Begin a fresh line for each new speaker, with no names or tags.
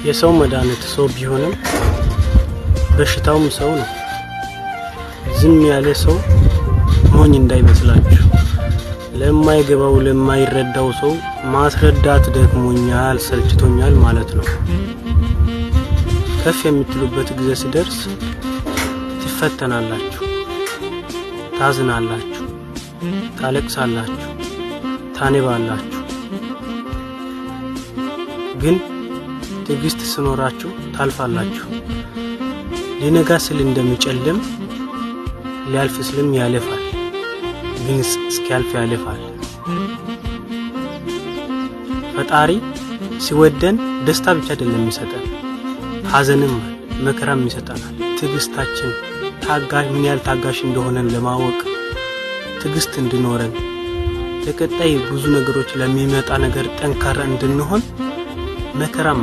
የሰው መድኃኒት ሰው ቢሆንም በሽታውም ሰው ነው። ዝም ያለ ሰው ሞኝ እንዳይመስላችሁ። ለማይገባው ለማይረዳው ሰው ማስረዳት ደክሞኛል ሰልችቶኛል ማለት ነው። ከፍ የምትሉበት ጊዜ ሲደርስ ትፈተናላችሁ፣ ታዝናላችሁ፣ ታለቅሳላችሁ፣ ታነባላችሁ። ግን ትዕግስት ሲኖራችሁ ታልፋላችሁ። ሊነጋ ስል እንደሚጨልም ሊያልፍ ስልም ያለፋል። ግን እስኪያልፍ ያለፋል። ፈጣሪ ሲወደን ደስታ ብቻ አይደለም የሚሰጠን፣ ሐዘንም መከራም ይሰጠናል። ትዕግስታችን ምን ያህል ታጋሽ እንደሆነን ለማወቅ ትዕግስት እንድኖረን ለቀጣይ ብዙ ነገሮች ለሚመጣ ነገር ጠንካራ እንድንሆን መከራም